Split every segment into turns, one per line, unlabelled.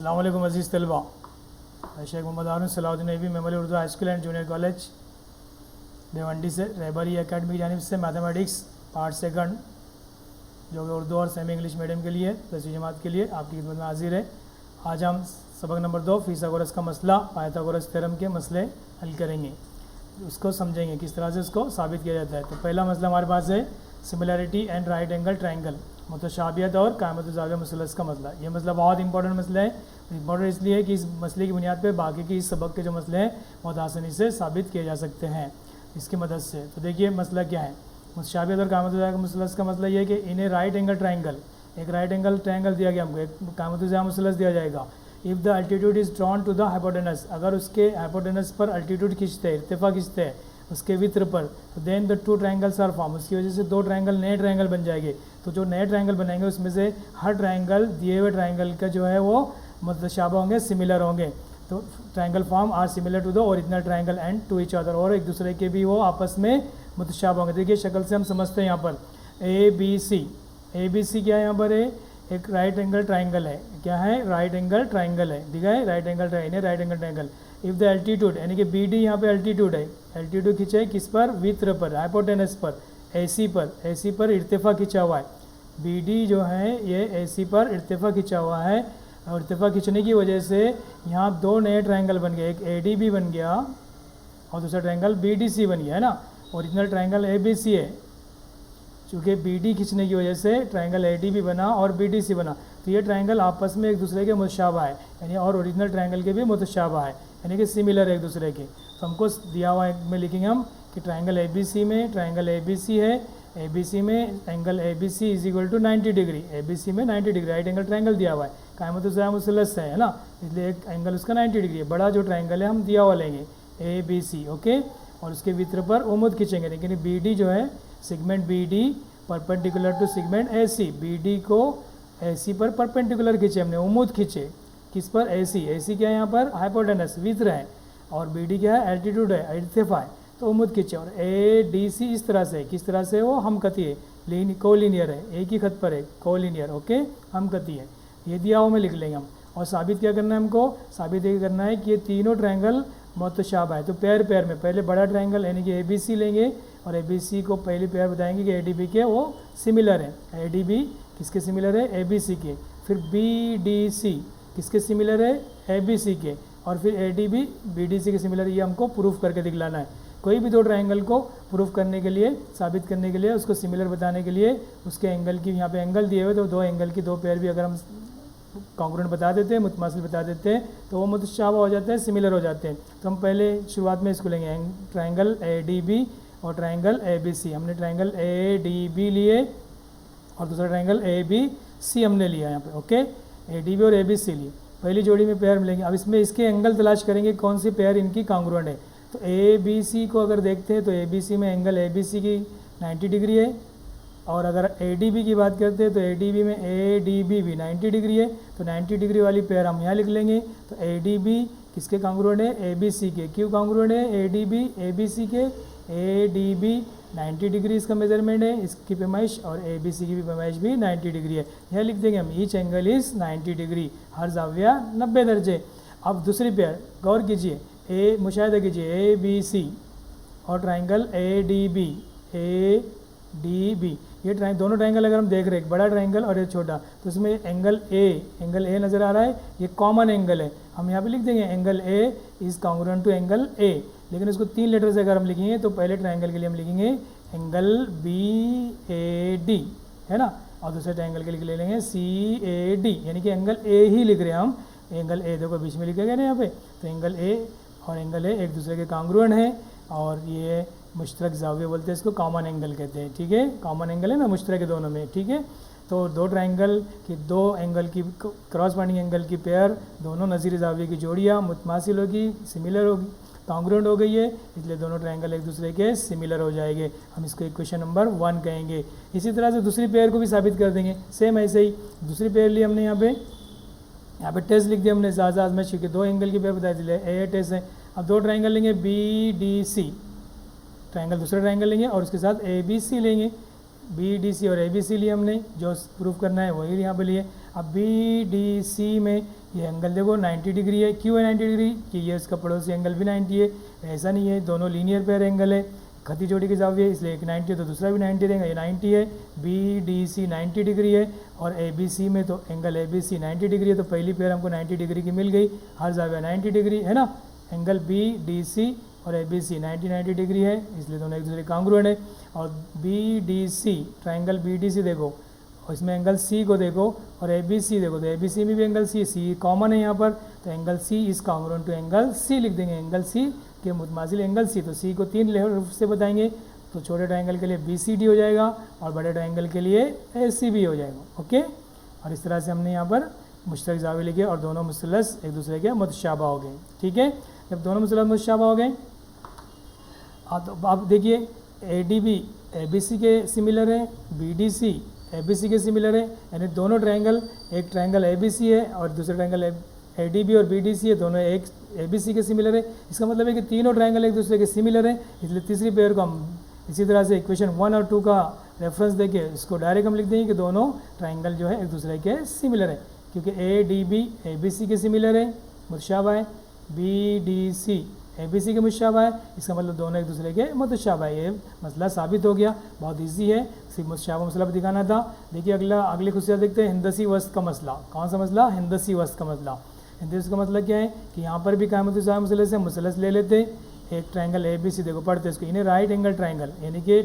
अस्सलामुअलैकुम अज़ीज़ तलबा। शेख मोहम्मद हारून सलाउद्दीन नबी memorial Urdu high school and junior college Bhiwandi से रहबरी एकेडमी की जानिब से मैथमेटिक्स पार्ट सेकंड जो कि उर्दू और सेमी इंग्लिश मीडियम के लिए 10वीं जमात के लिए आपकी खिदमत में हाजिर है। आज हम सबक नंबर 2 फिसागोरस का मसला पाइथागोरस थ्योरम के मसले हल करेंगे, उसको समझेंगे किस तरह से उसको साबित किया जाता है। तो पहला मसला हमारे पास है similarity and right angle triangle, मुतशाबियत और कायमत ज़ाविया मुसलस का मसला। ये मसला बहुत इंपॉर्टेंट मसला है। इंपॉर्टेंट इसलिए है कि इस मसले की बुनियाद पे बाकी के इस सबक के जो मसले हैं बहुत आसानी से साबित किए जा सकते हैं इसकी मदद से। तो देखिए मसला क्या है। मुतशाबियत और कायमत ज़ाविया मुसलस का मतलब ये है कि इन्हें राइट एंगल ट्रायंगल, एक राइट एंगल ट्रायंगल दिया गया हमको, एक कायमत ज़ाविया मुसलस दिया जाएगा। If the altitude is drawn to the hypotenuse, अगर उसके हाइपोटेनस पर अल्टीट्यूड खींचते हैं, इर्तिफा खींचते हैं उसके वित्र पर, तो then the two triangles are form, उसकी वजह से दो ट्रायंगल नए ट्रायंगल बन जाएंगे। तो जो नए ट्रायंगल बनेंगे उसमें से हर ट्रायंगल दिए हुए ट्रायंगल का जो है वो मुतशाबह होंगे, सिमिलर होंगे। तो triangle form are similar to the original triangle and to each other, और एक दूसरे के भी वो आपस में मुतशाबह होंगे। देखिए शक्ल से हम समझते हैं यहाँ पर ए बी सी क्या है, यहाँ पर एक राइट एंगल ट्रायंगल है। क्या है? राइट एंगल ट्रायंगल है, दिखा है right angle triangle, right angle triangle. If the altitude यानी कि बी डी यहाँ पे एल्टीट्यूड है, एल्टीट्यूड खींचे किस पर? वित्र पर, हाइपोटेनस पर, एसी पर इर्तिफा खींचा हुआ है। बी डी जो है ये एसी पर इर्तिफा खींचा हुआ है, और इर्तिफा खींचने की वजह से यहाँ दो नए ट्रायंगल बन गए, एक ए डी बी बन गया और दूसरा ट्रायंगल बी डी सी बन गया है ना। Original triangle A B C है, चूँकि बी डी खींचने की वजह से ट्रायंगल ए डी भी बना और बी डी सी बना। तो ये ट्रायंगल आपस में एक दूसरे के मुतशाबह है, यानी और ओरिजिनल ट्रायंगल के भी मुतशाबह है, यानी कि सिमिलर है एक दूसरे के। तो हमको दिया हुआ में लिखेंगे हम कि ट्रायंगल ए बी सी में, ट्रायंगल ए बी सी है, ए बी सी में angle A B C is equal to 90 degree, A B C में 90 डिग्री राइट एंगल ट्रायंगल दिया हुआ है, कायमत ज़ाविया मुसलस है ना, इसलिए एक एंगल उसका 90 डिग्री है। बड़ा जो ट्रायंगल है हम दिया हुआ लेंगे ए बी सी, ओके, और उसके वित्र पर उम्मद खींचेंगे। लेकिन बी डी जो है segment B D perpendicular to segment A C, B D को ए सी पर परपेंडिकुलर खींचे हमने, उम्मद खींचे किस पर? ए सी। ए सी क्या है यहाँ पर? हाइपोटेनस वित्र है, और बी डी क्या है? एल्टीट्यूड है, इर्तिफा है, तो उम्मद खींचे। और ए डी सी इस तरह से, किस तरह से? वो हम कती है, कोलिनियर है, एक ही खत पर है, कोलिनियर, ओके, हम कती है। ये दिया हुआ में लिख लेंगे हम। और साबित क्या करना है हमको? साबित ये करना है कि ये तीनों ट्रायंगल मुतशाबह है। तो पेयर पेयर में पहले बड़ा ट्रायंगल यानी कि ए बी सी लेंगे, और ए बी सी को पहली पेयर बताएंगे कि ए डी बी के वो सिमिलर है। ए डी बी किसके सिमिलर है? ए बी सी के। फिर बी डी सी किसके सिमिलर है? ए बी सी के। और फिर A D B B D C के सिमिलर, ये हमको प्रूफ करके दिखलाना है। कोई भी दो ट्रायंगल को प्रूफ करने के लिए, साबित करने के लिए, उसको सिमिलर बताने के लिए उसके एंगल की, यहाँ पे एंगल दिए हुए, तो दो एंगल की दो पेयर भी अगर हम कॉन्ग्रुएंट बता देते हैं, मुतमासिल बता देते हैं, तो वो मुतशाबह हो जाते हैं, सिमिलर हो जाते हैं। तो हम पहले शुरुआत में इसको लेंगे ट्रायंगल ए डी बी और ट्रायंगल ए बी सी। हमने ट्रायंगल ए डी बी लिए और दूसरा ट्रायंगल ए बी सी हमने लिया यहाँ पे, ओके, ए डी बी और ए बी सी लिए, पहली जोड़ी में पेयर मिलेंगे। अब इसमें इसके एंगल तलाश करेंगे कौन सी पेयर इनकी कॉन्ग्रुएंट है। तो ए बी सी को अगर देखते हैं तो ए बी सी में एंगल ए बी सी की 90 डिग्री है, और अगर ए डी बी की बात करते हैं तो ए डी बी में ए डी बी भी 90 डिग्री है। तो 90 डिग्री वाली पेयर हम यहाँ लिख लेंगे। तो ए डी बी किसके कॉन्ग्रुएंट है? ए बी सी के। क्यों कॉन्ग्रुएंट है? A D B A B C के, ए डी बी 90 डिग्री इसका मेजरमेंट है, इसकी पैमाइश, और ए बी सी की भी पैमाइश भी 90 डिग्री है। यह लिख देंगे हम, ईच एंगल इज़ 90 डिग्री, हर जाविया 90 दर्जे। अब दूसरी पेयर गौर कीजिए, ए मुशाहिदा कीजिए, ए बी सी और ट्रायंगल ए डी बी, ये दोनों ट्रायंगल अगर हम देख रहे हैं, एक बड़ा ट्रायंगल और एक छोटा, तो इसमें एंगल ए नज़र आ रहा है, ये कॉमन एंगल है। हम यहाँ पे लिख देंगे angle A is congruent to angle A, लेकिन इसको 3 लेटर से अगर हम लिखेंगे तो पहले ट्रायंगल के लिए हम लिखेंगे एंगल बी ए डी, है ना, और दूसरे ट्रायंगल के लिए ले लेंगे सी ए डी, यानी कि एंगल ए ही लिख रहे हैं हम। एंगल ए देखो बीच में लिखा गया ना यहाँ पे, तो एंगल ए और एंगल ए एक दूसरे के कॉन्ग्रुएंट है, और ये मुश्तरक जाविया बोलते हैं, इसको कॉमन एंगल कहते हैं, ठीक है, कॉमन एंगल है ना मुश्तरक दोनों में, ठीक है। तो दो ट्रायंगल की, दो एंगल की क्रॉसबाइंडिंग एंगल की पेयर, दोनों नज़ीर जाविया की जोड़ियाँ मुतमासिल होगी, सिमिलर होगी, कॉन्ग्रुएंट हो गई है, इसलिए दोनों ट्रायंगल एक दूसरे के सिमिलर हो जाएंगे। हम इसको इक्वेशन नंबर 1 कहेंगे। इसी तरह से दूसरी पेयर को भी साबित कर देंगे, सेम ऐसे ही दूसरी पेयर ली हमने यहाँ पे टेस्ट लिख दिया हमने, ज़्यादा आजमाइश के दो एंगल की पेयर बता दिए, ए टेस्ट है। अब दो ट्रायंगल लेंगे बी डी सी, ट्रायंगल दूसरा ट्रायंगल लेंगे और उसके साथ ए बी सी लेंगे, बी डी सी और ए बी सी लिए हमने, जो प्रूफ करना है वही यहाँ पे लिए। अब बी डी सी में ये एंगल देखो 90 डिग्री है, क्यों है 90 डिग्री कि ये इसका पड़ोसी एंगल भी 90 है, ऐसा नहीं है, दोनों लीनियर पेयर एंगल है, खती जोड़ी के जाविये है, इसलिए एक 90 है तो दूसरा भी 90 रहेगा, ये 90 है, बी डी सी 90 डिग्री है, और ए बी सी में तो angle A B C 90 degree है, तो पहली पेयर हमको 90 डिग्री की मिल गई, हर जाविया 90 डिग्री है ना, एंगल बी डी सी और ए बी सी 90 डिग्री है, इसलिए दोनों एक दूसरे कांग्रुएंट है। और B D C, triangle B D C देखो, और इसमें एंगल सी को देखो, और ए बी सी देखो, तो ए बी सी में भी एंगल सी कॉमन है यहाँ पर, तो angle C is congruent to angle C लिख देंगे, एंगल सी के मुतमासिल एंगल सी, तो सी को 3 रूप से बताएंगे, तो छोटे ट्राइंगल के लिए बी सी डी हो जाएगा और बड़े ट्राइंगल के लिए ए सी बी हो जाएगा। ओके, और इस तरह से हमने यहाँ पर मुश्तरक जाविये लिखे और दोनों मुसलस एक दूसरे के मुतशाबा हो गए। ठीक है, जब दोनों मुसलस मुतशाबा हो गए, तो आप देखिए A D B A B C के सिमिलर है, B D C A B C के सिमिलर है, यानी दोनों ट्राइंगल, एक ट्राइंगल ए बी सी है और दूसरा ट्राइंगल ए डी बी और बी डी सी है, दोनों एक ए बी सी के सिमिलर है। इसका मतलब है कि तीनों ट्राइंगल एक दूसरे के सिमिलर है, इसलिए तीसरी पेयर को हम इसी तरह से इक्वेशन 1 और 2 का रेफरेंस देके इसको डायरेक्ट हम लिख देंगे कि दोनों ट्राइंगल जो है एक दूसरे के सिमिलर है, क्योंकि A D B A B C के सिमिलर है, मुतशाबा है, B D C A B C के मुतशाबा है, इसका मतलब दोनों एक दूसरे के मुतशाबा है। ये मसला साबित हो गया, बहुत इजी है, सिर्फ मुतशाबा मसला भी दिखाना था। देखिए अगली खुशियात देखते हैं, हिंदसी वस्त का मसला। कौन सा मसला? हिंदसी वस्त का मसला। हिंदसी का मतलब क्या है कि यहाँ पर भी कायमत मसले से मुसलस ले लेते, एक ट्राइंगल ए बी सी देखो पढ़ते इसको, इन्हें राइट एंगल ट्राइंगल यानी कि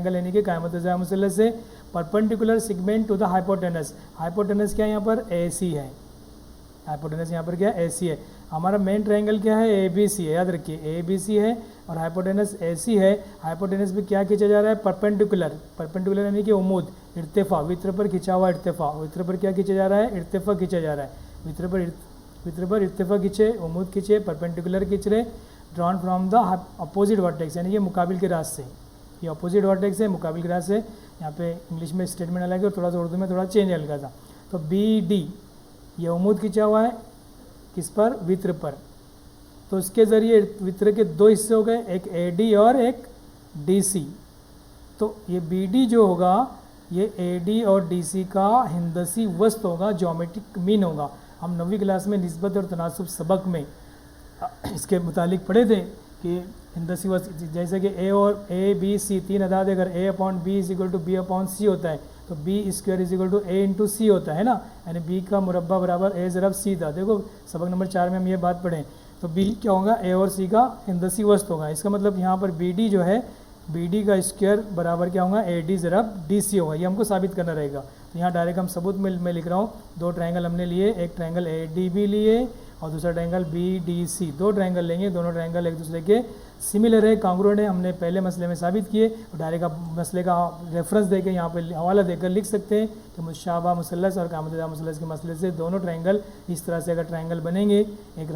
यानी कि कायमत मसले से perpendicular segment to the hypotenuse. Hypotenuse क्या है यहाँ पर? ए सी है, हाइपोटेनस यहाँ पर क्या है? ए सी है। हमारा मेन ट्राइंगल क्या है? ए बी सी है, याद रखिए ए बी सी है और हाइपोटेनस ए सी है। हाइपोटेनस भी क्या खींचा जा रहा है? परपेंडिकुलर यानी कि उमूद, इर्तिफा, वित्र पर खिंचा हुआ इर्तिफा। वित्र पर क्या खींचा जा रहा है? इर्तिफा खींचा जा रहा है। वित्र पर इर्तिफा खींचे, उमूद खींचे, परपेंडिकुलर खींच रहे, drawn from the opposite vertex यानी कि मुकाबिल के रास्ते से। ये अपोजिट वर्टेक्स है, मुकाबिल के रास्ते से। यहाँ पे इंग्लिश में स्टेटमेंट अलग है और थोड़ा सा उर्दू में थोड़ा चेंज हल्का था। तो बी डी ये उमूद खींचा हुआ है किस पर? वित्र पर। तो इसके ज़रिए वित्र के 2 हिस्से हो गए, एक ए डी और एक डी सी। तो ये बी डी जो होगा ये ए डी और डी सी का हिंदसी वस्त होगा, ज्योमेट्रिक मीन होगा। हम 9वीं क्लास में निस्बत और तनासुब सबक में इसके मुतालिक पढ़े थे कि हिंदसी वस्त जैसे कि ए और ए बी सी 3 अदाद, अगर A upon B is equal to B upon C होता है तो B square is equal to A into C होता है ना, यानी बी का मुरब्बा बराबर ए ज़रब सी था। देखो सबक नंबर 4 में हम ये बात पढ़ें। तो बी क्या होगा? ए और सी का हिंदसी वस्त होगा। इसका मतलब यहाँ पर बी डी जो है, बी डी का स्क्वायर बराबर क्या होगा? ए डी ज़रब डी सी होगा। ये हमको साबित करना रहेगा। तो यहाँ डायरेक्ट हम सबूत में लिख रहा हूँ, 2 ट्राइंगल हमने लिए, एक ट्राइंगल ए डी बी लिए और दूसरा triangle B D C. 2 triangle लेंगे, दोनों ट्राइंगल एक दूसरे के सिमिलर है, कांग्रुएंट है। हमने पहले मसले में साबित किए और डायरेक्ट आप मसले का रेफरेंस देकर यहाँ पे हवाला देकर लिख सकते हैं कि मुशाबा मुसल्लस और कायमत मुसल्लस के मसले से दोनों ट्राइंगल इस तरह से अगर ट्राइंगल बनेंगे, एक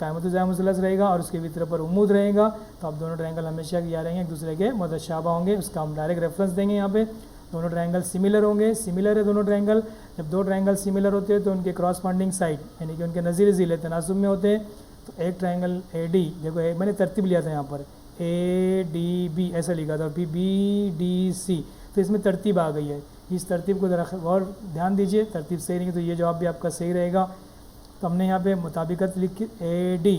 कायमत मुसल्लस रहेगा और उसके भीतर पर उमूद रहेगा, तो आप दोनों ट्राइंगल हमेशा क्या रहेंगे? एक दूसरे के मुतशाबा होंगे। उसका हम डायरेक्ट रेफरेंस देंगे यहाँ पे। दोनों ट्राइंगल सिमिलर होंगे, सिमिलर है दोनों ट्राइंगल। जब 2 ट्राइंगल सिमिलर होते हैं तो उनके क्रॉसपॉन्डिंग साइड यानी कि उनके नज़ीर ज़िले तनासुब में होते हैं। तो एक ट्राइंगल ए डी, देखो मैंने तरतीब लिया था यहाँ पर, ए डी बी ऐसा लिखा था, और फिर बी डी सी, तो इसमें तरतीब आ गई है। इस तरतीब को ज़रा और ध्यान दीजिए, तरतीब सही नहीं है तो ये जवाब भी आपका सही रहेगा। तो हमने यहाँ पे मुताबिकत लिखी ए डी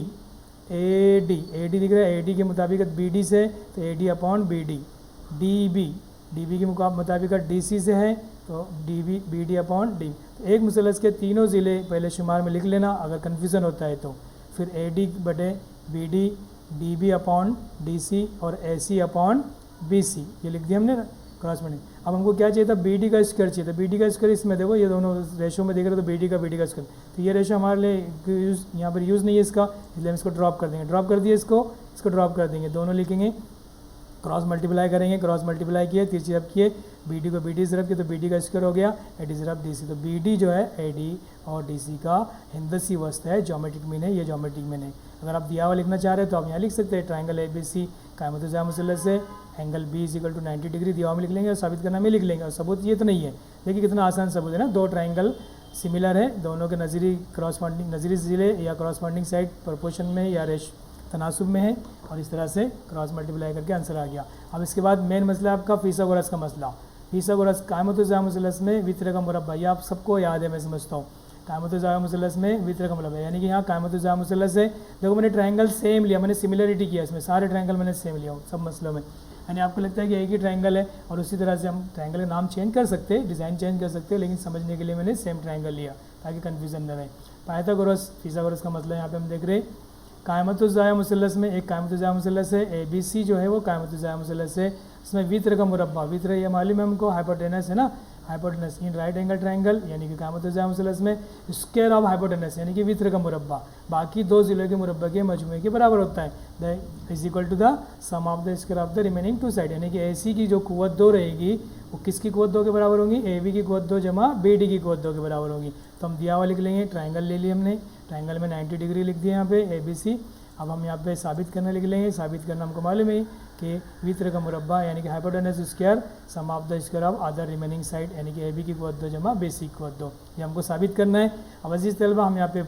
दिख रहा है, ए डी की मुताबिकत बी डी से, तो A D upon B D. D B की मुताबिकत डी सी से है, तो D B B D upon D. तो एक मुसलस के तीनों ज़िले पहले शुमार में लिख लेना अगर कन्फ्यूज़न होता है तो। फिर ए डी बटे B D, D B upon D C और A C upon B C, ये लिख दिया हमने ना क्रॉसपॉन्डिंग। अब हमको क्या चाहिए था? बी डी का स्क्वायर चाहिए था। बी डी का स्क्वायर इसमें देखो ये दोनों रेशो में देख रहे हो, तो बी डी का स्क्वायर, तो ये रेशो हमारे लिए यहाँ पर यूज़ नहीं है इसका, इसलिए हम इसको ड्रॉप कर देंगे। ड्रॉप कर दिए इसको ड्रॉप कर देंगे, दोनों लिखेंगे, क्रॉस मल्टीप्लाई करेंगे, क्रॉस मल्टीप्लाई किए, तीसरी रब किए, बी डी को बी डी ज़रब किए तो बी डी का स्क्वायर हो गया, ए डी ज़रब डी सी। तो बी डी जो है ए डी और डी सी का हिंदसी वस्त है, ज्योमेट्रिक मीन है, ये ज्योमेट्रिक मीन है। अगर आप दिया हुआ लिखना चाह रहे हो तो आप यहाँ लिख सकते हैं, ट्राइंगल ए बी सी कायमत मुसल्लस से angle B is equal to 90 degree दिया हुआ में लिख लेंगे और साबित करना में लिख लेंगे। और सबूत ये तो नहीं है, देखिए कितना आसान सबूत है ना। 2 ट्राइंगल सिमिलर है, दोनों के नज़ीरी ज़िले या क्रॉसपॉन्डिंग साइड प्रोपोर्शन में या तनासुब में है, और इस तरह से क्रॉस मल्टीप्लाई करके आंसर आ गया। अब इसके बाद मेन मसला आपका फिसागोरस का मसला। फीसागोरस कायमतुज़ाया मुसलस में वित्र का मुरब्बा, ये आप सबको याद है मैं समझता हूँ। कायमतुज़ाया मुसलस में वित्र का मुरब्बा, यानी कि यहाँ कायमतुज़ाया मुसलस है। देखो मैंने ट्रायंगल सेम लिया, मैंने सिमिलरिटी किया इसमें, सारे ट्रायंगल मैंने सेम लिया सब मसलों में। यानी आपको लगता है कि एक ही ट्रायंगल है और उसी तरह से हम ट्रायंगल का नाम चेंज कर सकते हैं, डिज़ाइन चेंज कर सकते हैं, लेकिन समझने के लिए मैंने सेम ट्रायंगल लिया ताकि कन्फ्यूजन न रहे। पाइथागोरस फीसागोरस का मतलब यहाँ पे हम देख रहे हैं कायमतुज़ाया मुसलस में एक कायमतुज़ाया मुसलस है, ABC जो है वो कायमतुज़ाया मुसलस है। इसमें वित्र का मुरब्बा, वित्र ये मालूम है हमको, हाइपोटेनस है ना, hypotenuse in right angle triangle यानी कि कायमतुज़ाया मुसलस में स्क्वायर ऑफ हाइपोटेनस यानी कि वित्र का मुरब्बा बाकी दो ज़िलों के मुरब्बा के मजमूए के बराबर होता है। The is equal to the sum of the square of the remaining two side, यानी कि AC की जो कुव्वत 2 रहेगी वो किसकी कुव्वत 2 के बराबर होंगी, AB की कुव्वत 2 जमा BD की कुव्वत 2 के बराबर होंगी। तो हम दिया हुआ लिख लेंगे, ट्रायंगल ले लिया हमने, ट्रायंगल में 90 डिग्री लिख दिया यहाँ पे ABC। अब हम यहाँ पे साबित करना लिख लेंगे, साबित करना हमको मालूम है कि वित्र का मुरब्बा यानी कि hypotenuse square sum of the square of other remaining side यानी कि AB की कुव्वत 2 जमा BC की कुव्वत 2, ये हमको साबित करना है। अब अजीज तलबा हम यहाँ पे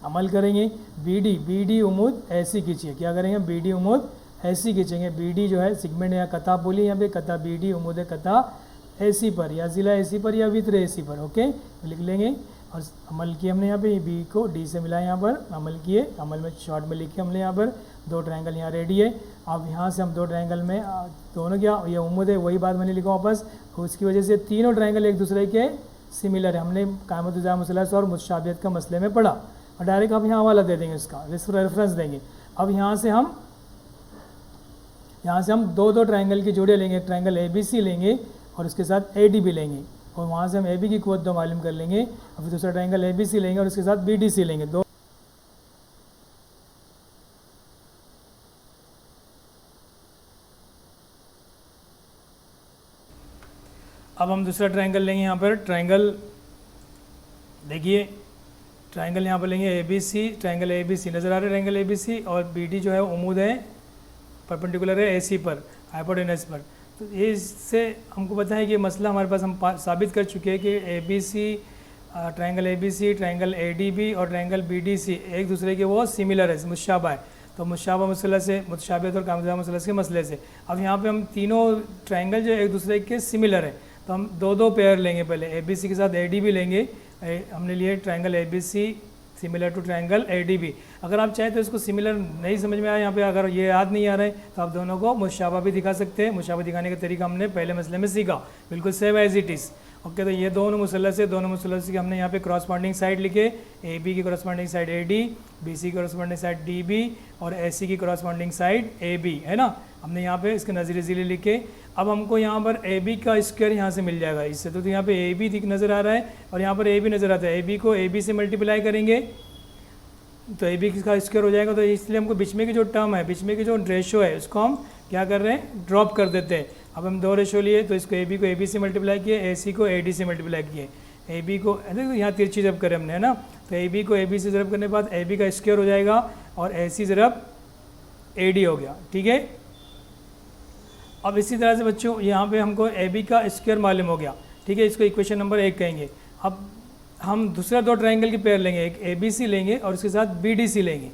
अमल करेंगे। BD उमूद ऐसी खींचिए, क्या करेंगे, BD उमूद ऐसी खींचेंगे। BD जो है सेगमेंट या कता बोली यहाँ पे, कता BD उमूद है कता AC पर या ज़िला AC पर या वित्र AC पर, ओके लिख लेंगे। और अमल किए हमने यहाँ पे B को D से मिला, यहाँ पर अमल किए, अमल में शॉर्ट में लिखे हमने यहाँ पर 2 ट्रायंगल यहाँ रेडी है। अब यहाँ से हम 2 ट्रायंगल में दोनों क्या ये उम्मीद है वही बात मैंने लिखा वापस, उसकी वजह से तीनों ट्रायंगल एक दूसरे के सिमिलर है। हमने कायमतुज़ाया मुसलस और मुतशाबिहत का मसले में पढ़ा और डायरेक्ट आप यहाँ हवाला दे देंगे, उसका रेफरेंस देंगे। अब यहाँ से हम 2 ट्रायंगल की जोड़ियाँ लेंगे, ट्रायंगल ABC लेंगे और उसके साथ AD भी लेंगे और वहाँ से हम AB की कुव्वत 2 मालूम कर लेंगे और फिर दूसरा ट्रायंगल ABC लेंगे और उसके साथ BDC लेंगे। दो अब हम दूसरा ट्रायंगल लेंगे, यहाँ पर ट्रायंगल देखिए, ट्रायंगल यहाँ पर लेंगे ABC, ट्रायंगल ABC नज़र आ रहा है, ट्रायंगल ABC और BD जो है उमूद है परपेंडिकुलर है AC पर हाइपोटेनस पर। तो ये इससे हमको पता है कि मसला हमारे पास हम साबित कर चुके हैं कि ABC triangle ABC, triangle ADB और ट्रायंगल BDC एक दूसरे के वो सिमिलर है, मुशाबा है। तो मुशाबा मसला से मुतशाबिहत और कामज़ाया मसलस के मसले से अब यहाँ पे हम तीनों ट्रायंगल जो एक दूसरे के सिमिलर है तो हम 2 पेयर लेंगे, पहले ABC के साथ ADB लेंगे। हमने लिए triangle ABC similar to triangle ADB। अगर आप चाहें तो इसको सिमिलर नहीं समझ में आया यहाँ पे, अगर ये याद नहीं आ रहा है तो आप दोनों को मुशाबा भी दिखा सकते हैं। मुशाबा दिखाने का तरीका हमने पहले मसले में सीखा, बिल्कुल same as it is. Okay, तो ये दोनों मुसलस है, दोनों मुसलस की हमने यहाँ पे क्रॉसपॉन्डिंग साइड लिखे, AB की क्रॉसपॉन्डिंग साइड AD, BC की क्रॉसपॉन्डिंग साइड DB और AC की क्रॉसपॉन्डिंग साइड AB, है ना। हमने यहाँ पे इसके नज़ीरे ज़िले लिखे। अब हमको यहाँ पर AB का स्क्वायर यहाँ से मिल जाएगा इससे, तो यहाँ पे AB दिख नज़र आ रहा है और यहाँ पर AB नज़र आता है। AB को AB से मल्टीप्लाई करेंगे तो AB का स्क्वायर हो जाएगा। तो इसलिए हमको बीच में की जो टर्म है, बीच में की जो रेशो है उसको हम क्या कर रहे हैं, ड्रॉप कर देते हैं। अब हम 2 रेशो लिए तो इसको AB को AB से मल्टीप्लाई किए, AC को AD से मल्टीप्लाई किए। AB को यहाँ तिरछी जब करें हमने, है ना, तो AB को AB से ज़रब करने के बाद AB का स्क्वायर हो जाएगा और AC ज़रब AD हो गया, ठीक है। अब इसी तरह से बच्चों यहाँ पे हमको AB का स्क्वायर मालूम हो गया, ठीक है, इसको इक्वेशन नंबर 1 कहेंगे। अब हम दूसरा 2 ट्रायंगल की पेयर लेंगे, एक ABC लेंगे और उसके साथ BDC लेंगे।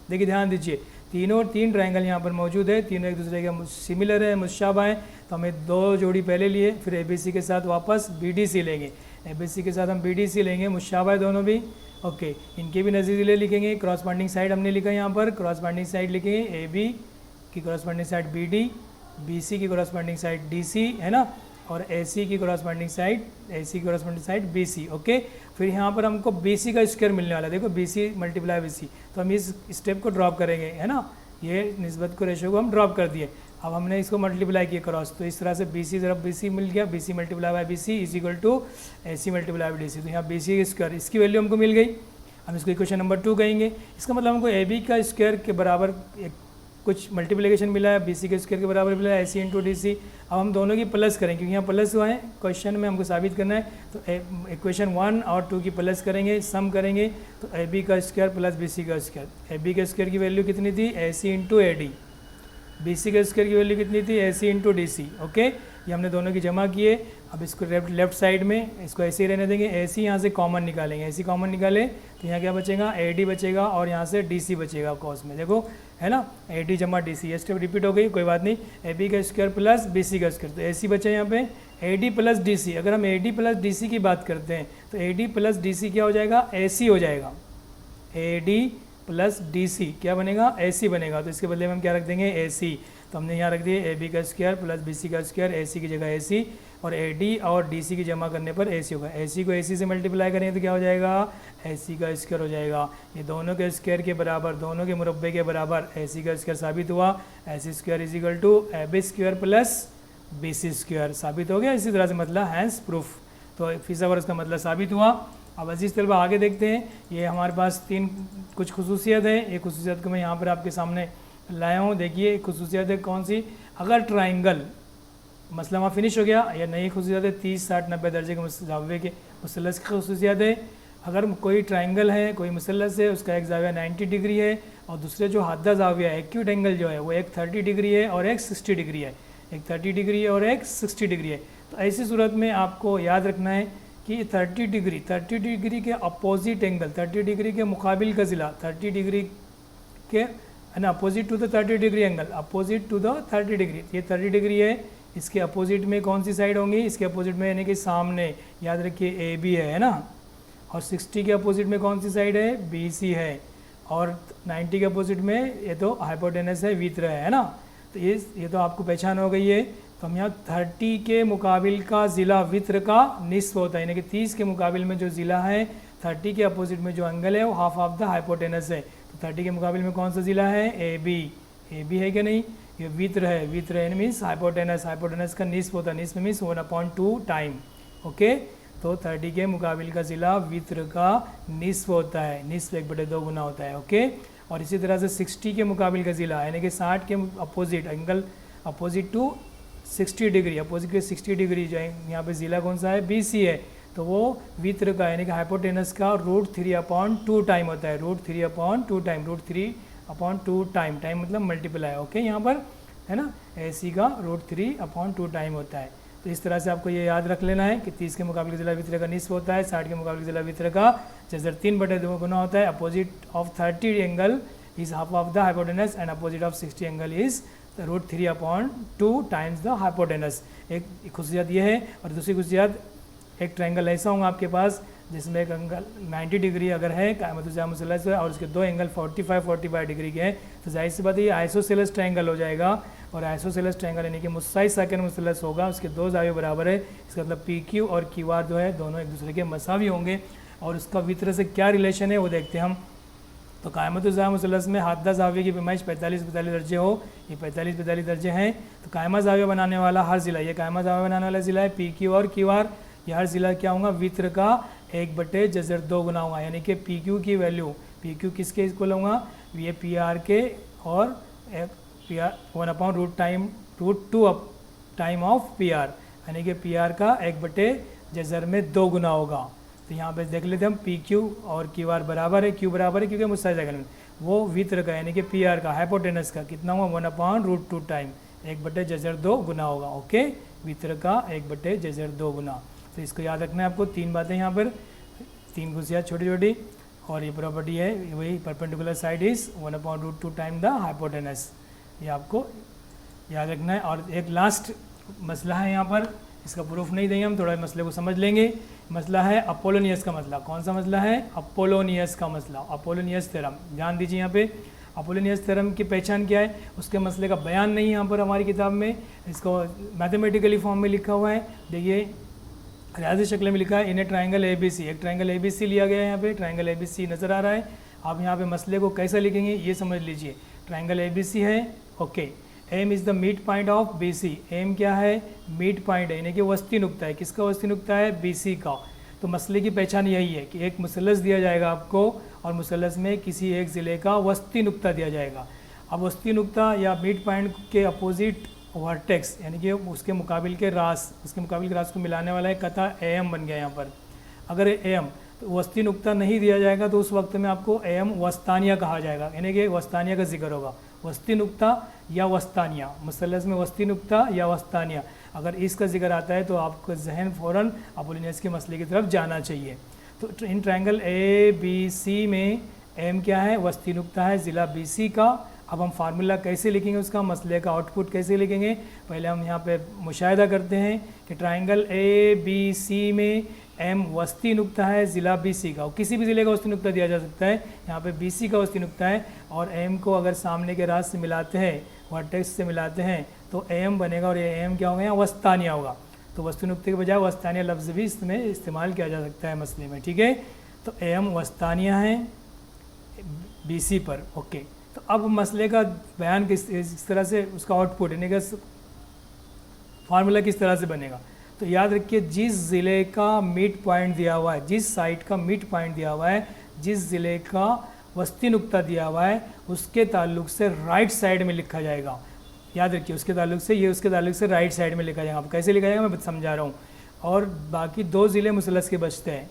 देखिए ध्यान दीजिए, तीन ट्रायंगल यहाँ पर मौजूद है, तीनों एक दूसरे के सिमिलर है, मुशाबा है। तो हमें 2 जोड़ी पहले लिए, फिर ABC के साथ वापस BDC लेंगे, ABC के साथ हम BDC लेंगे, मुशाबा है दोनों भी। ओके, इनके भी नज़ीरे लिखेंगे। क्रॉसपॉन्डिंग साइड हमने लिखा यहाँ पर, क्रॉसपॉन्डिंग साइड लिखेंगे AB की क्रॉसपॉन्डिंग साइड BD, BC की क्रॉसपॉन्डिंग साइड DC, है ना, और AC की क्रॉसपॉन्डिंग साइड BC। ओके, फिर यहाँ पर हमको BC का स्क्वायर मिलने वाला है, देखो BC मल्टीप्लाई BC। तो हम इस स्टेप को ड्रॉप करेंगे, है ना, ये निस्बत को रेशो को हम ड्रॉप कर दिए। अब हमने इसको मल्टीप्लाई किया क्रॉस, तो इस तरह से BC ज़रब BC मिल गया, BC multiply by BC is equal to AC multiply by DC। तो यहाँ BC स्क्वायर इसकी वैल्यू हमको मिल गई। हम इसको इक्वेशन नंबर 2 कहेंगे। इसका मतलब हमको AB का स्क्वायर के बराबर एक कुछ मल्टीप्लिकेशन मिला है, BC के स्क्वायर के बराबर मिला है AC इंटू DC। अब हम दोनों की प्लस करेंगे क्योंकि यहाँ प्लस हुआ है, क्वेश्चन में हमको साबित करना है। तो इक्वेशन 1 और 2 की प्लस करेंगे, सम करेंगे तो AB का स्क्वायर प्लस BC का स्क्वायर। AB के स्क्वायर की वैल्यू कितनी थी, AC इंटू AD। BC के स्क्वायर की वैल्यू कितनी थी, AC इंटू DC। ओके, ये हमने दोनों की जमा किए। अब इसको लेफ्ट साइड में इसको ऐसे ही रहने देंगे, ऐसे यहाँ से कॉमन निकालेंगे, ऐसे कॉमन निकाले तो यहाँ क्या बचेगा, ए डी बचेगा और यहाँ से डी सी बचेगा कॉस में, देखो है ना, ए डी जमा डी सी, ये स्टेप रिपीट हो गई, कोई बात नहीं, ए बी का स्क्वायर प्लस बी सी का स्क्वायर, तो ए सी बचे यहाँ पे A D plus D C. अगर हम A D plus D C की बात करते हैं तो A D plus D C क्या हो जाएगा, ए सी हो जाएगा, A D plus D C क्या बनेगा, ए सी बनेगा। तो इसके बदले में हम क्या रख देंगे, ए सी, तो हमने यहाँ रख दिए ए बी का स्क्वायर प्लस बी सी का स्क्वायर, ए सी की जगह ए सी, और ए डी और डी सी की जमा करने पर ए सी होगा, ए सी को ए सी से मल्टीप्लाई करेंगे तो क्या हो जाएगा, ए सी का स्क्वायर हो जाएगा। ये दोनों के स्क्वायर के बराबर, दोनों के मुरब्बे के बराबर ए सी का स्क्वायर साबित हुआ, A C square is equal to A B square plus B C square साबित हो गया। इसी तरह से मतलब हैंस प्रूफ, तो फिसागोरस का मतलब साबित हुआ। अब अजीज तलबा आगे देखते हैं, ये हमारे पास तीन कुछ खुसूसियत है, एक खुसूसियत को मैं यहाँ पर आपके सामने लाया हूँ। देखिए खुसूसियत है कौन सी, अगर ट्राइंगल, मसला वहाँ फिनिश हो गया, या नई खुसूसियत है 30, 60, 90 दर्जे के जावे के मुसलस की खुसूसियत है। अगर कोई ट्राइंगल है, कोई मुसलस है, उसका एक जाविया 90 डिग्री है और दूसरे जो हादा जाविया है, एक्यूट एंगल जो है वो एक 30 डिग्री है और एक 60 डिग्री है, एक 30 डिग्री है और एक 60 डिग्री है। तो ऐसी सूरत में आपको याद रखना है कि 30 डिग्री के अपोजिट एंगल, 30 डिग्री के मुकाबिल का ज़िला, 30 डिग्री के है ना, opposite to the 30 degree angle, opposite to the 30 degree, ये 30 डिग्री है, इसके अपोजिट में कौन सी साइड होंगी, इसके अपोजिट में यानी कि सामने, याद रखिए ए बी है ना, और 60 के अपोजिट में कौन सी साइड है, बी सी है, और 90 के अपोजिट में ये तो हाइपोटेनस है, वित्र है ना। तो ये तो आपको पहचान हो गई है। तो हम यहाँ 30 के मुकाबिल का ज़िला वित्र का निस्फ होता है, यानी कि 30 के मुकाबिल में जो ज़िला है, 30 के अपोजिट में जो एंगल है वो हाफ ऑफ द हाइपोटेनस है। तो 30 के मुकाबिल में कौन सा ज़िला है, ए बी है कि नहीं, ये वित्र है, वित्र है मीन्स हाइपोटेनस, हाइपोटेनस का निस्फ होता है, निस्फ मीन्स 1/2 टाइम, ओके। तो 30 के मुकाबिल का ज़िला वित्र का निस्फ होता है, निस्फ 1/2 गुना होता है, ओके। और इसी तरह से 60 के मुकाबिल का ज़िला यानी कि 60 के opposite angle, opposite to 60 degree, opposite के 60 डिग्री जो है, यहाँ पे ज़िला कौन सा है, बी सी है, तो वो वित्र का यानी कि हाइपोटेनस का √3/2 टाइम होता है, √3/2 टाइम, √3/2 टाइम, टाइम मतलब मल्टीप्लाई, ओके, यहाँ पर है ना, ए सी का √3/2 टाइम होता है। तो इस तरह से आपको ये याद रख लेना है कि 30 के मुकाबले ज़िला वित्र का निस्फ होता है, 60 के मुकाबले ज़िला वित्र का जैसे 3/2 गुना होता है। Opposite of 30 angle is half of the hypotenuse and opposite of 60 angle is √3/2 times the hypotenuse. एक खुशियत ये है। और दूसरी खुशियत, एक ट्रायंगल ऐसा होगा आपके पास जिसमें एक एंगल 90 डिग्री अगर है कायमतुज़्ज़ा मुसल्लस है और उसके दो एंगल 45 डिग्री के हैं, तो जाहिर सी बात है ये आइसोसेलेस ट्रायंगल हो जाएगा। और आइसोसेलेस ट्रायंगल यानी कि मुस्साई साकिन मुसल्लस होगा, उसके दो जाविये बराबर है, इसका मतलब पी क्यू और क्यू आर जो है दोनों एक दूसरे के मसावी होंगे। और उसका वित्र से क्या रिलेशन है वो देखते हैं हम। तो कायमतुज़्ज़ा मुसल्लस में हादा जाविये की पैमाइश 45 दर्जे हो, ये 45 दर्जे हैं। तो कायमा जाविया बनाने वाला हर ज़िला, ये कायमा जाविया बनाने वाला ज़िला है पी क्यू और क्यू आर, ये हर ज़िला क्या होगा, वित्र का 1/2 गुना होगा। यानी कि पी क्यू की वैल्यू, पी क्यू किसके इक्वल होगा, ये पी आर के और P R 1/√2 time of P R, यानी कि पी आर का 1/2 गुना होगा। तो यहाँ पे देख लेते हैं हम पी क्यू और क्यू आर बराबर है, क्यू बराबर है क्योंकि मुस्साई साकिन में, वो वित्र का यानी कि पी आर का हाइपोटेनस का कितना हुआ 1/√2 टाइम 1/2 गुना होगा। ओके, वित्र का 1/2 गुना। तो इसको याद रखना है आपको। तीन बातें यहाँ पर, तीन खुशियाँ छोटी छोटी, और ये प्रॉपर्टी है वही perpendicular side is 1/√2 time the hypotenuse, ये आपको याद रखना है। और एक लास्ट मसला है यहाँ पर, इसका प्रूफ नहीं देंगे हम, थोड़ा मसले को समझ लेंगे। मसला है अपोलोनियस का मसला। कौन सा मसला है, अपोलोनियस का मसला, अपोलोनियस थ्योरम। ध्यान दीजिए यहाँ पे, अपोलोनियस थ्योरम की पहचान क्या है, उसके मसले का बयान नहीं है यहाँ पर हमारी किताब में, इसको मैथमेटिकली फॉर्म में लिखा हुआ है। देखिए रियाजी शक्ल में लिखा है, इन्हें ट्राइंगल ए बी सी, एक ट्राइंगल ए बी सी लिया गया है, यहाँ पे ट्राइंगल ए बी सी नज़र आ रहा है। आप यहाँ पे मसले को कैसे लिखेंगे ये समझ लीजिए। ट्राइंगल ए बी सी है, okay, M is the mid point of B C. M क्या है, मिड पॉइंट है, यानी कि वस्ती नुक्ता है। किसका वस्ती नुक्ता है, बी सी का। तो मसले की पहचान यही है कि एक मुसल्लस दिया जाएगा आपको और मुसल्लस में किसी एक ज़िले का वस्ती नुक्ता दिया जाएगा। अब वस्ती नुक्ता या मिड पॉइंट के अपोजिट वर्टेक्स यानी कि उसके मुकाबिल के रास, उसके मुकाबिल के रास को मिलाने वाला है कथा एम बन गया यहाँ पर। अगर एम तो वस्ती नुक्ता नहीं दिया जाएगा तो उस वक्त में आपको एम वस्तानिया कहा जाएगा, यानी कि वस्तानिया का जिक्र होगा। वस्ती नुक्ता या वस्तानिया, मुसल्लस में वस्ती नुक्ता या वस्तानिया। अगर इसका जिक्र आता है तो आपका जहन फ़ौरन अपोलिनियस के मसले की तरफ जाना चाहिए। तो in triangle A B C में एम क्या है, वस्ती नुक्ता है ज़िला बी सी का। अब हम फार्मूला कैसे लिखेंगे उसका, मसले का आउटपुट कैसे लिखेंगे, पहले हम यहाँ पे मुशाहिदा करते हैं कि ट्रायंगल ए बी सी में एम वस्ती नुक्ता है ज़िला बी सी का, किसी भी ज़िले का वस्ती नुक्ता दिया जा सकता है, यहाँ पे बी सी का वस्ती नुक्ता है, और एम को अगर सामने के राज से मिलाते हैं, वर्टेक्स से मिलाते हैं तो एम बनेगा, और ये एम क्या होगा, यहाँ वस्तानिया होगा। तो वस्तु नुक्ते के बजाय वस्तानिया लफ्ज़ भी इसमें इस्तेमाल किया जा सकता है मसले में, ठीक है। तो एम वस्तानिया है बी सी पर, ओके। तो अब मसले का बयान किस तरह से, उसका आउटपुट यानी कि फार्मूला किस तरह से बनेगा। तो याद रखिए, जिस ज़िले का मिड पॉइंट दिया हुआ है, जिस साइट का मिड पॉइंट दिया हुआ है, जिस ज़िले का वस्ती नुक्ता दिया हुआ है, उसके ताल्लुक से राइट साइड में लिखा जाएगा। याद रखिए, उसके ताल्लुक से, ये उसके ताल्लुक से राइट साइड में लिखा जाएगा। अब कैसे लिखा जाएगा मैं समझा रहा हूँ। और बाकी दो ज़िले मुसलस के बचते हैं,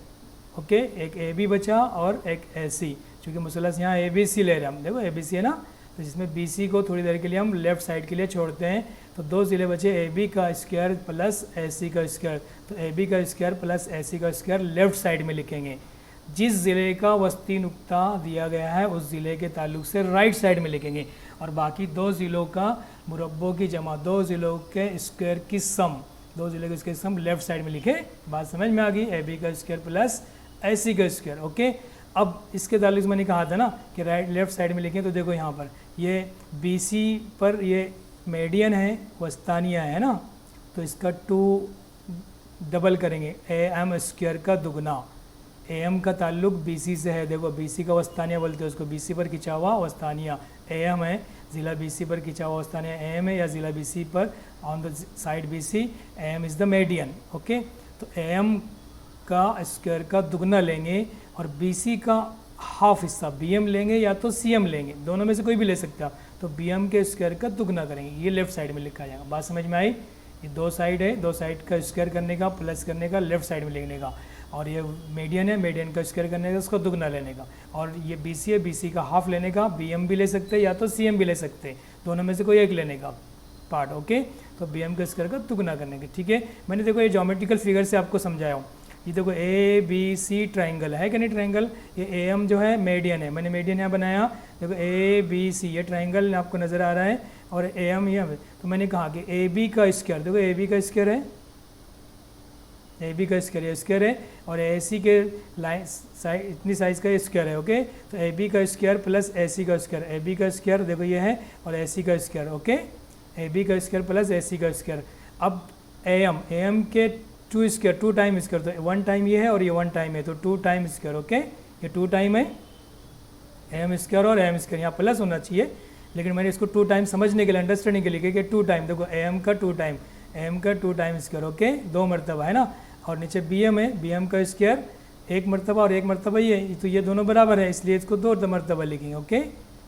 ओके, एक ए बी बचा और एक ए सी, चूँकि मुसलस यहाँ ए बी सी ले रहे हैं हम, देखो ए बी सी है ना, तो जिसमें बी सी को थोड़ी देर के लिए हम लेफ़्ट साइड के लिए छोड़ते हैं। तो दो ज़िले बचे, ए बी का स्क्वायर प्लस ए सी का स्क्वायर। तो ए बी का स्क्वायर प्लस ए सी का स्क्वायर लेफ़्ट साइड में लिखेंगे। जिस ज़िले का वस्ती नुक्ता दिया गया है उस ज़िले के ताल्लुक से राइट साइड में लिखेंगे, और बाकी दो ज़िलों का मुरब्बों की जमा, दो ज़िलों के स्क्वायर की सम, दो ज़िले के स्क्वायर सम लेफ़्ट साइड में लिखे। बात समझ में आ गई, ए बी का स्क्वायर प्लस ए सी का स्क्वायर, ओके। अब इसके ताल्लुक से मैंने कहा था ना कि राइट लेफ़्ट साइड में लिखें, तो देखो यहाँ पर ये बी सी पर ये मेडियन है, वस्तानिया है ना, तो इसका 2 डबल करेंगे, ए एम स्क्वायर का दुगना। ए एम का ताल्लुक बी सी से है, देखो बी सी का वस्तानिया बोलते हैं उसको, बी सी पर खिंचा हुआ वस्तानिया ए एम है, ज़िला बी सी पर खिंचा हुआ वस्तानिया ए एम है, या ज़िला बी सी पर on the side B C A M is the median, okay. तो ए एम का स्क्वायर का दुगना लेंगे और बी सी का हाफ हिस्सा बी एम लेंगे या तो सी एम लेंगे, दोनों में से कोई भी ले सकता। तो बी एम के स्क्वायर का दुगना करेंगे, ये लेफ़्ट साइड में लिखा जाएगा। बात समझ में आई, ये दो साइड है, दो साइड का स्क्वायर करने का प्लस करने का लेफ़्ट साइड में लिखने का, और ये मीडियन है, मीडियन का स्क्वायर करने का उसको दुगना लेने का, और ये बी सी है, बी सी का हाफ लेने का, बी एम भी ले सकते हैं या तो सी एम भी ले सकते हैं, दोनों में से कोई एक लेने का पार्ट, ओके। तो बी एम का स्क्वायर का दुगना करने का, ठीक है। मैंने देखो ये ज्योमेट्रिकल फिगर से आपको समझाया हूँ। ये देखो ए बी सी ट्राइंगल है कि नहीं, ट्राइंगल, ये ए एम जो है मेडियन है, मैंने मेडियन यहाँ बनाया, देखो ए बी सी ये ट्राइंगल आपको नज़र आ रहा है, और ए एम ये, तो मैंने कहा कि ए बी का स्क्वायर, देखो ए बी का स्क्वायर है, ए बी का स्क्वायर ये स्क्वायर है, और ए सी के लाइन साइड इतनी साइज़ का स्क्वायर है, ओके। तो ए बी का स्क्वायर प्लस ए सी का स्क्वायर, ए बी का स्क्वायर देखो ये है, और ए सी का स्क्वायर, ओके, ए बी का स्क्वायर प्लस ए सी का स्क्वायर। अब ए एम के 2 स्क्वायर, 2 टाइम स्क्वायर, तो 1 टाइम ये है और ये 1 टाइम है, तो 2 टाइम स्क्वायर, ओके। ये 2 टाइम है एम स्क्वायर, और एम स्क्वायर यहाँ प्लस होना चाहिए, लेकिन मैंने इसको 2 टाइम समझने के लिए, अंडरस्टैंडिंग के लिए कि 2 टाइम, देखो एम का 2 टाइम, एम का 2 टाइम स्क्वायर, ओके, 2 मरतबा है ना, और नीचे बी एम है, बी एम का स्क्वायर 1 मरतबा और 1 मरतबा ये, तो ये दोनों बराबर है, इसलिए इसको 2 मरतबा लिखेंगे, ओके।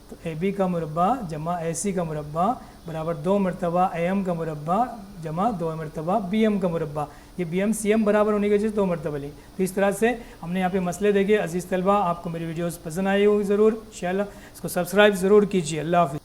तो ए बी का मुरब्बा जमा ए सी का मुरब्बा बराबर 2 मरतबा ए एम का मुरब्बा जमा 2 मरतबा बी एम का मुरब्बा। ये बी एम सी एम बराबर होने की वजह से 2 मरतबा ली। तो इस तरह से हमने यहाँ पे मसले देखे। अजीज़ तलबा, आपको मेरी वीडियोस पसंद आई होगी ज़रूर, इंशाअल्लाह इसको सब्सक्राइब ज़रूर कीजिए। अल्लाह हाफ़िज़।